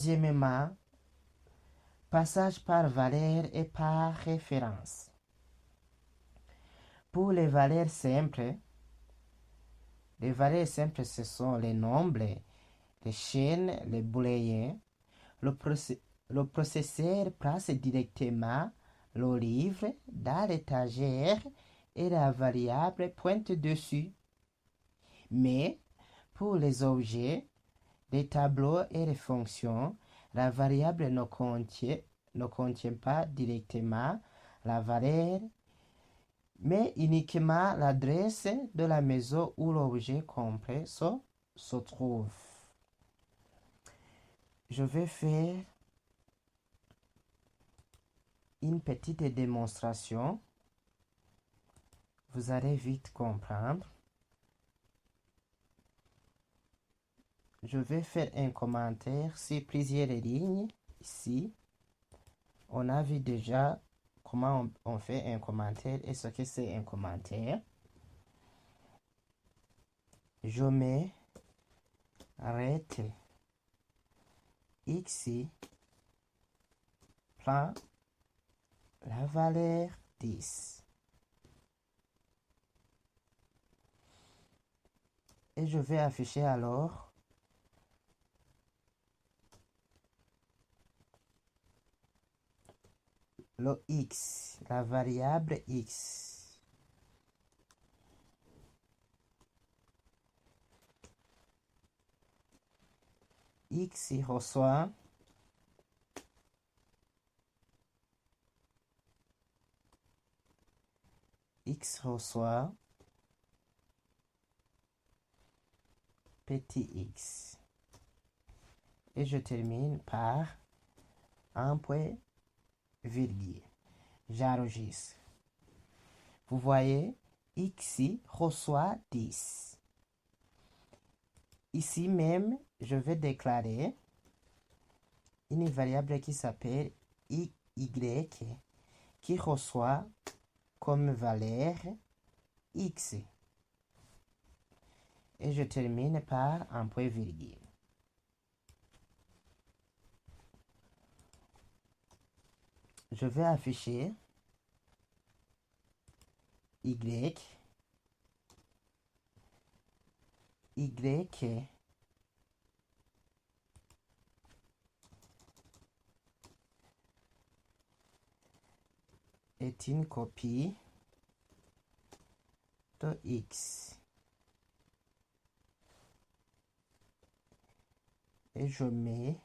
Deuxièmement, passage par valeur et par référence. Pour les valeurs simples, ce sont les nombres, les chaînes, les booléens. Le processeur place directement le livre dans l'étagère et la variable pointe dessus. Mais pour les objets, les tableaux et les fonctions, la variable ne contient pas directement la valeur, mais uniquement l'adresse de la maison où l'objet complet se trouve. Je vais faire une petite démonstration. Vous allez vite comprendre. Je vais faire un commentaire sur plusieurs lignes. Ici, on a vu déjà comment on fait un commentaire et ce que c'est un commentaire. Je mets arrête x prend la valeur 10. Et je vais afficher alors le x, la variable x. X reçoit petit x. Et je termine par un point virgule. J'enregistre. Vous voyez, x reçoit 10. Ici même, je vais déclarer une variable qui s'appelle y qui reçoit comme valeur x. Et je termine par un point virgule. Je vais afficher y est une copie de x. Et je mets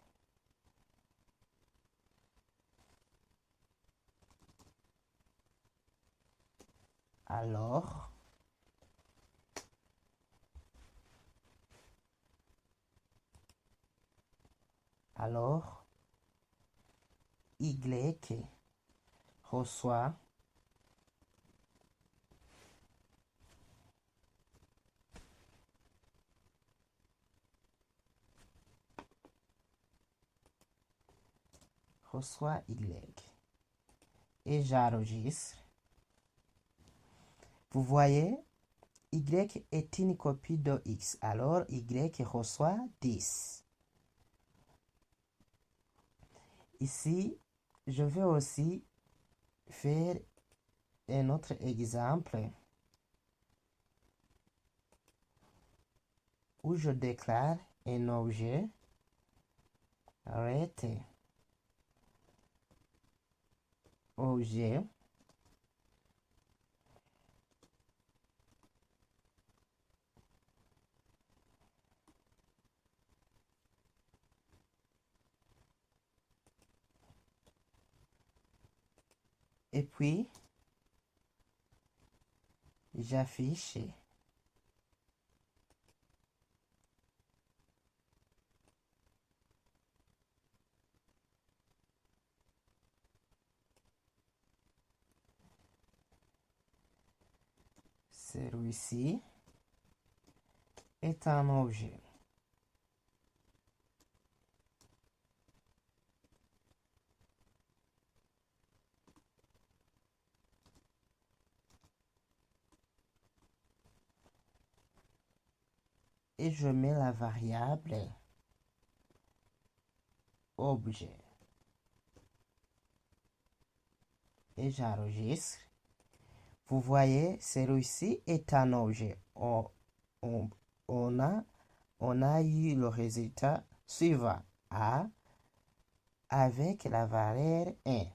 alors y reçoit y. Et j'enregistre. Vous voyez, y est une copie de x. Alors y reçoit 10. Ici, je vais aussi faire un autre exemple où je déclare un objet arrête objet et puis j'affiche celui-ci est un objet. Et je mets la variable objet. Et j'enregistre. Vous voyez, celui-ci est un objet. On a eu le résultat suivant. A avec la valeur 1.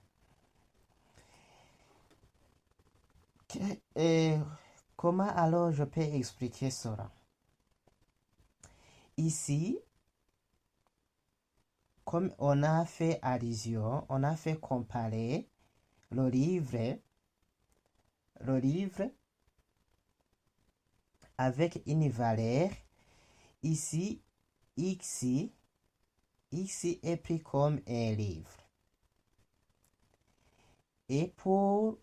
Et comment alors je peux expliquer cela? Ici, comme on a fait allusion, on a fait comparer le livre avec une valeur. Ici, X est pris comme un livre. Et pour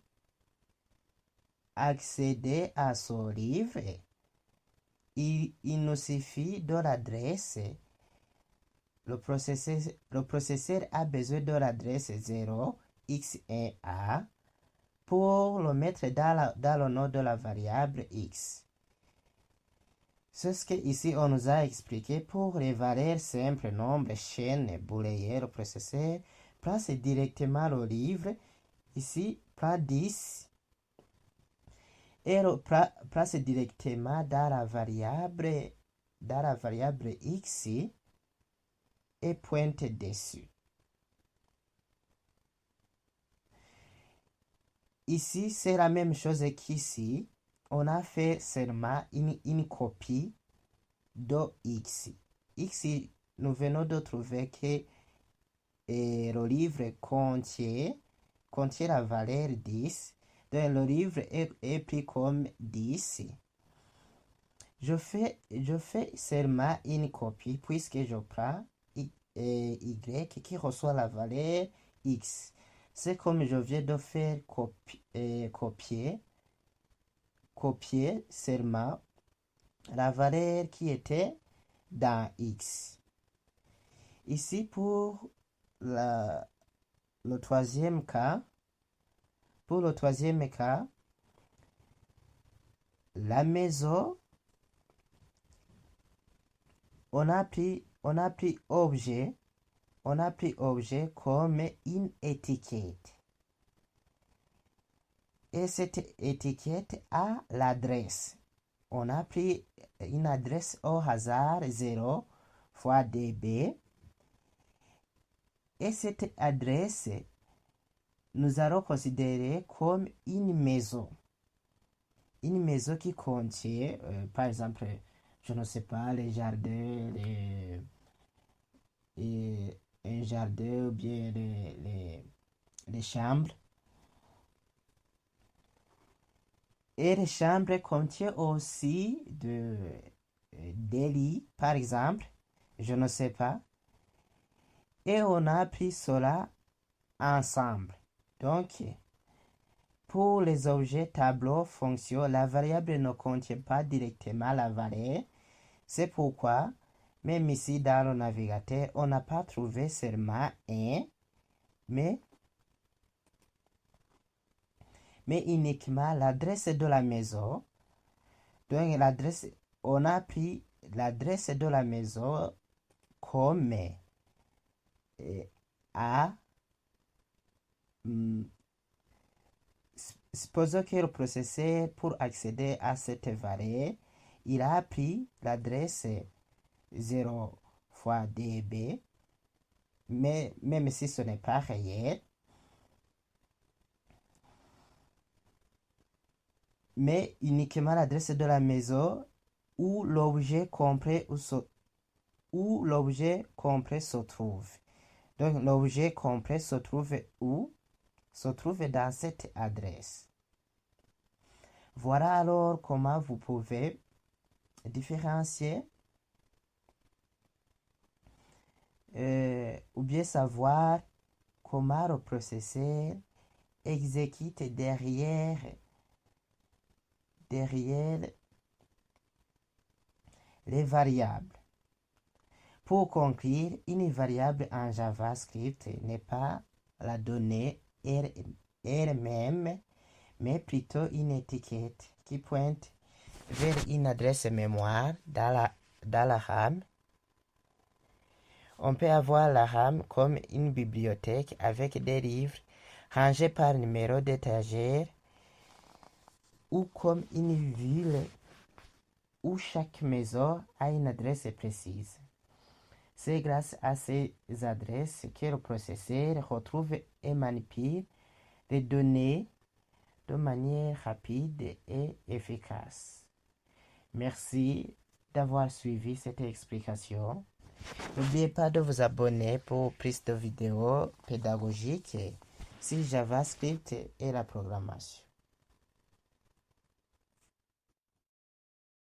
accéder à ce livre, il nous suffit de l'adresse. Le processeur a besoin de l'adresse 0x1a pour le mettre dans le nom de la variable x. C'est ce que ici on nous a expliqué pour les valeurs simples, nombres, chaînes, booléens. Le processeur place directement le livre. Ici, prend 10 et le place directement dans la variable x et pointe dessus. Ici, c'est la même chose qu'ici. On a fait seulement une copie de x. Ici, nous venons de trouver que le livre contient la valeur 10. Donc, le livre est pris comme 10. Je fais seulement une copie puisque je prends y qui reçoit la valeur x. C'est comme je viens de faire copier seulement la valeur qui était dans x. Ici, pour le troisième cas, la maison, on a pris objet comme une étiquette. Et cette étiquette a l'adresse. On a pris une adresse au hasard 0 fois db. Et cette adresse, nous allons considérer comme une maison. Une maison qui contient, par exemple, je ne sais pas, les jardins, un jardin ou bien les chambres. Et les chambres contiennent aussi des lits, par exemple, je ne sais pas. Et on a pris cela ensemble. Donc, pour les objets tableau fonction, la variable ne contient pas directement la valeur. C'est pourquoi, même ici dans le navigateur, on n'a pas trouvé seulement 1, mais uniquement l'adresse de la maison. Donc, on a pris l'adresse de la maison comme A. Supposons que le processeur, pour accéder à cette valeur, il a pris l'adresse 0 fois db, mais même si ce n'est pas réel, mais uniquement l'adresse de la maison où l'objet compris se trouve. Donc, l'objet compris se trouve où? Se trouve dans cette adresse. Voilà alors comment vous pouvez différencier ou bien savoir comment le processeur exécute derrière les variables. Pour conclure, une variable en JavaScript n'est pas la donnée elle-même, mais plutôt une étiquette qui pointe vers une adresse mémoire dans la RAM On peut avoir la RAM comme une bibliothèque avec des livres rangés par numéro d'étagère ou comme une ville où chaque maison a une adresse précise. C'est grâce à ces adresses que le processeur retrouve et manipule les données de manière rapide et efficace. Merci d'avoir suivi cette explication. N'oubliez pas de vous abonner pour plus de vidéos pédagogiques sur JavaScript et la programmation.